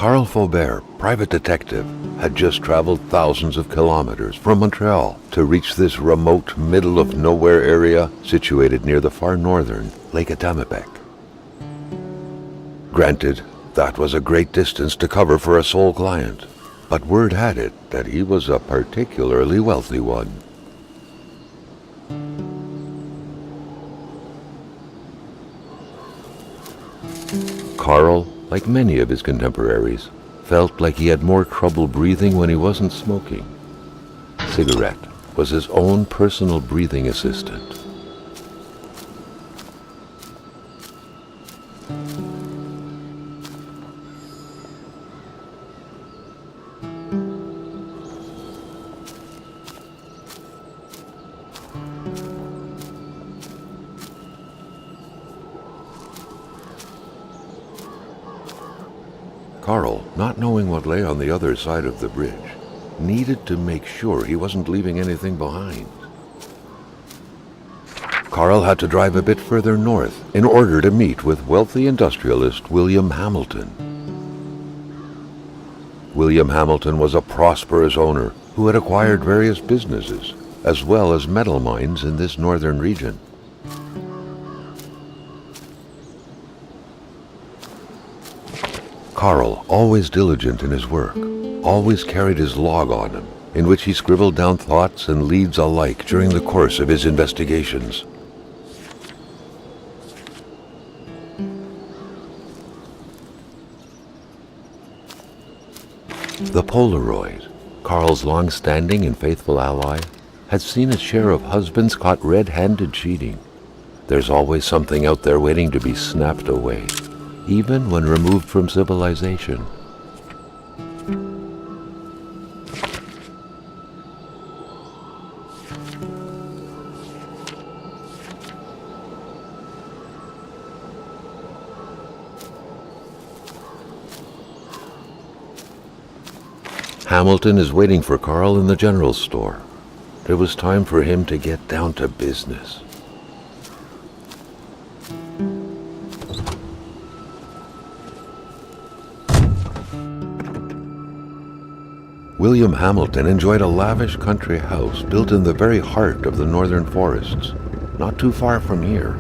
Carl Faubert, private detective, had just traveled thousands of kilometers from Montreal to reach this remote, middle-of-nowhere area situated near the far northern Lake Atamipek. Granted, that was a great distance to cover for a sole client, but word had it that he was a particularly wealthy one. Carl, like many of his contemporaries, felt like he had more trouble breathing when he wasn't smoking. Cigarette was his own personal breathing assistant. Carl, not knowing what lay on the other side of the bridge, needed to make sure he wasn't leaving anything behind. Carl had to drive a bit further north in order to meet with wealthy industrialist William Hamilton. William Hamilton was a prosperous owner who had acquired various businesses, as well as metal mines in this northern region. Carl, always diligent in his work, always carried his log on him, in which he scribbled down thoughts and leads alike during the course of his investigations. The Polaroid, Carl's long-standing and faithful ally, had seen its share of husbands caught red-handed cheating. There's always something out there waiting to be snapped away, even when removed from civilization. Hamilton is waiting for Carl in the general store. It was time for him to get down to business. William Hamilton enjoyed a lavish country house built in the very heart of the northern forests, not too far from here.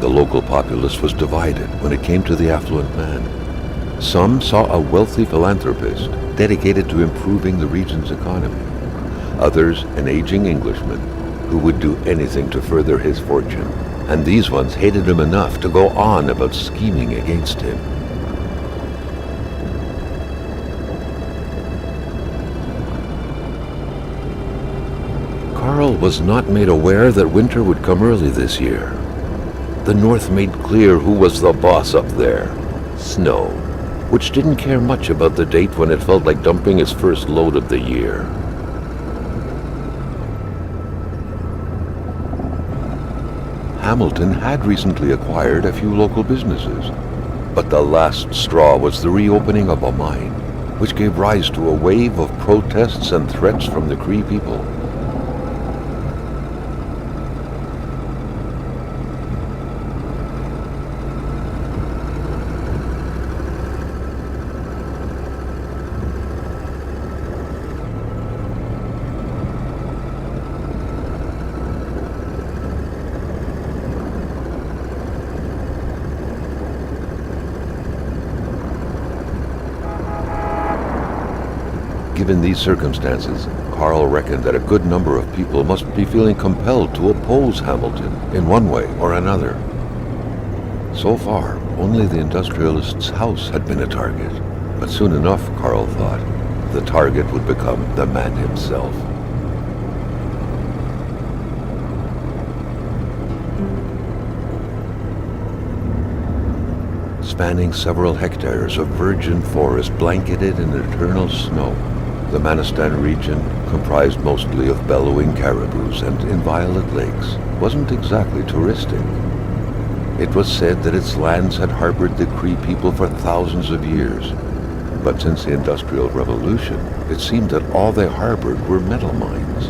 The local populace was divided when it came to the affluent man. Some saw a wealthy philanthropist dedicated to improving the region's economy. Others, an aging Englishman who would do anything to further his fortune, and these ones hated him enough to go on about scheming against him. Carl was not made aware that winter would come early this year. The North made clear who was the boss up there: snow, which didn't care much about the date when it felt like dumping its first load of the year. Hamilton had recently acquired a few local businesses, but the last straw was the reopening of a mine, which gave rise to a wave of protests and threats from the Cree people. Given these circumstances, Carl reckoned that a good number of people must be feeling compelled to oppose Hamilton in one way or another. So far, only the industrialist's house had been a target, but soon enough, Carl thought, the target would become the man himself. Spanning several hectares of virgin forest blanketed in eternal snow, the Manistan region, comprised mostly of bellowing caribous and inviolate lakes, wasn't exactly touristic. It was said that its lands had harbored the Cree people for thousands of years. But since the Industrial Revolution, it seemed that all they harbored were metal mines.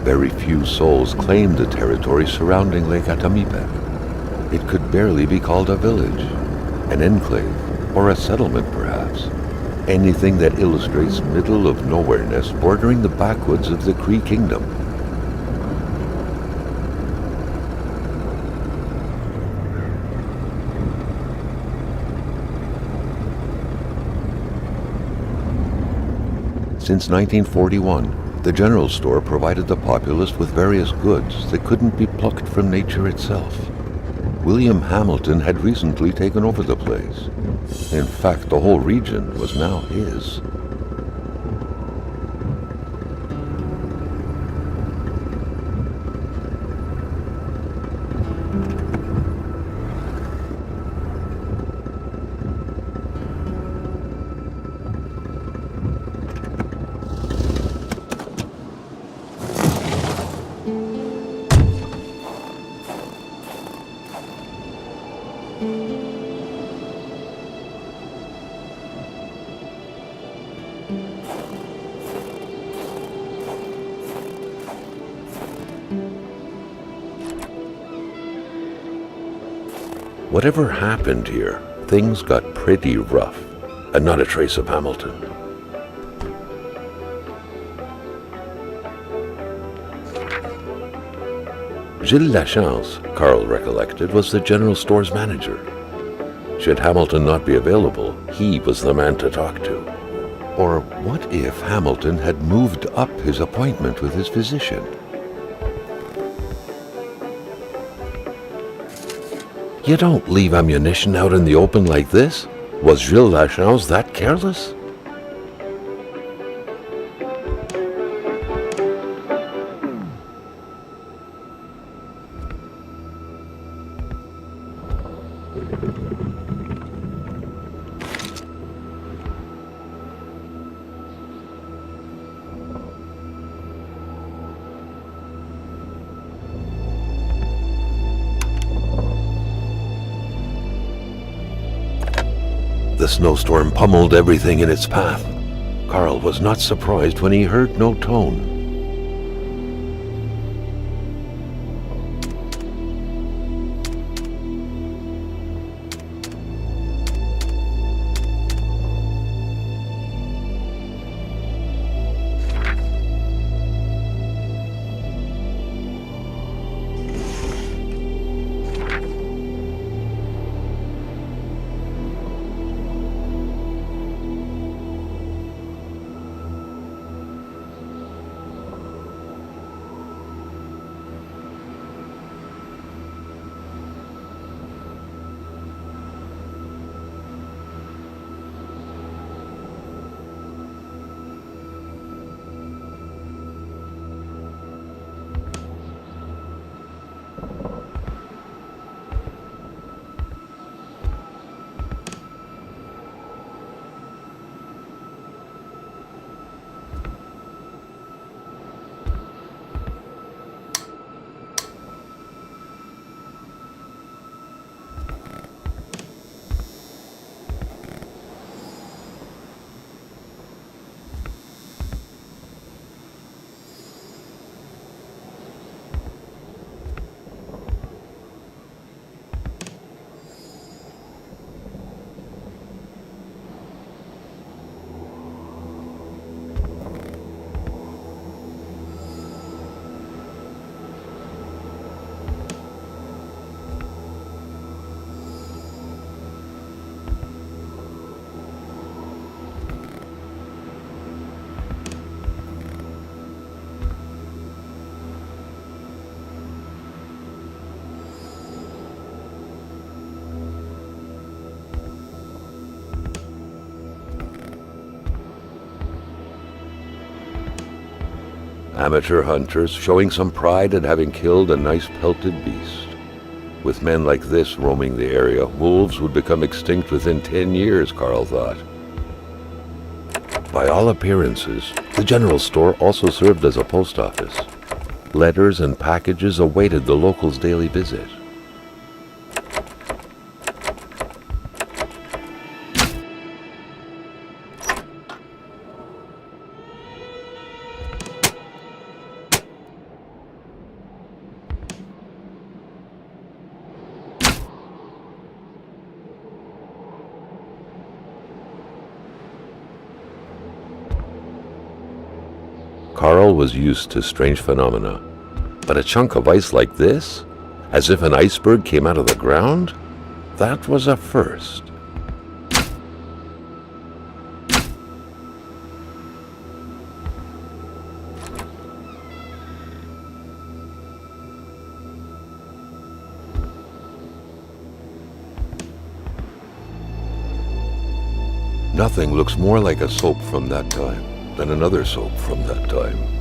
Very few souls claimed the territory surrounding Lake Atamipe. It could barely be called a village, an enclave, or a settlement perhaps. Anything that illustrates middle of nowhereness bordering the backwoods of the Cree Kingdom. Since 1941, the general store provided the populace with various goods that couldn't be plucked from nature itself. William Hamilton had recently taken over the place. In fact, the whole region was now his. Whatever happened here, things got pretty rough, and not a trace of Hamilton. Gilles Lachance, Carl recollected, was the general store's manager. Should Hamilton not be available, he was the man to talk to. Or what if Hamilton had moved up his appointment with his physician? You don't leave ammunition out in the open like this. Was Gilles Lachance that careless? The snowstorm pummeled everything in its path. Carl was not surprised when he heard no tone. Amateur hunters showing some pride at having killed a nice pelted beast. With men like this roaming the area, wolves would become extinct within 10 years, Carl thought. By all appearances, the general store also served as a post office. Letters and packages awaited the locals' daily visit. Carl was used to strange phenomena, but a chunk of ice like this, as if an iceberg came out of the ground, that was a first. Nothing looks more like a soap from that time than another soap from that time.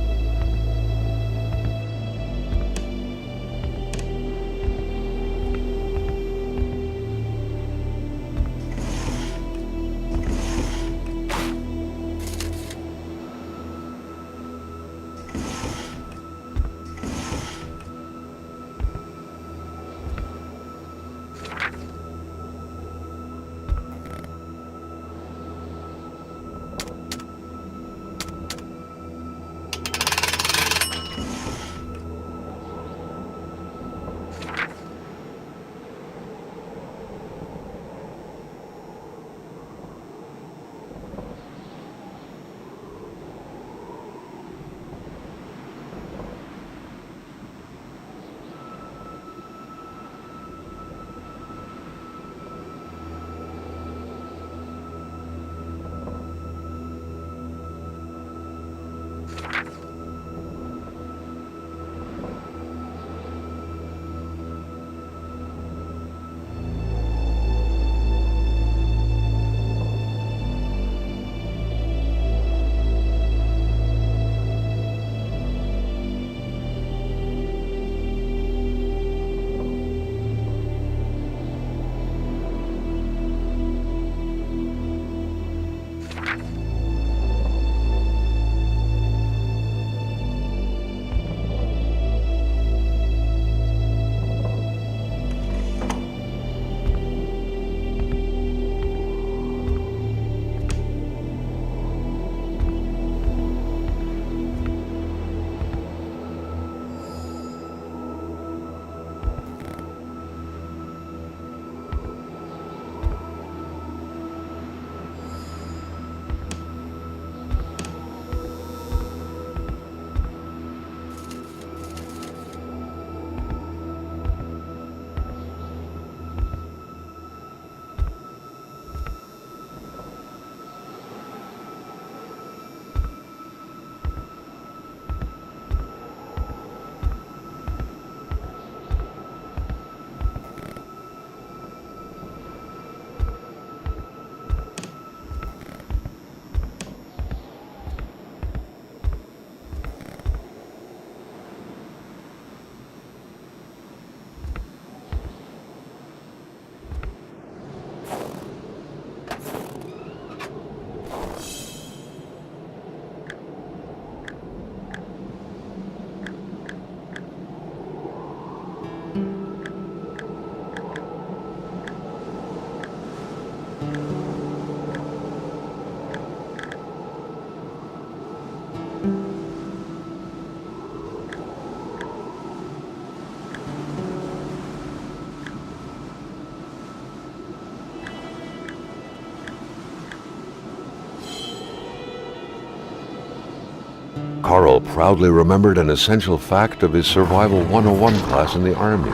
Carl proudly remembered an essential fact of his Survival 101 class in the Army.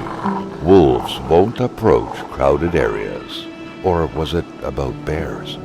Wolves won't approach crowded areas. Or was it about bears?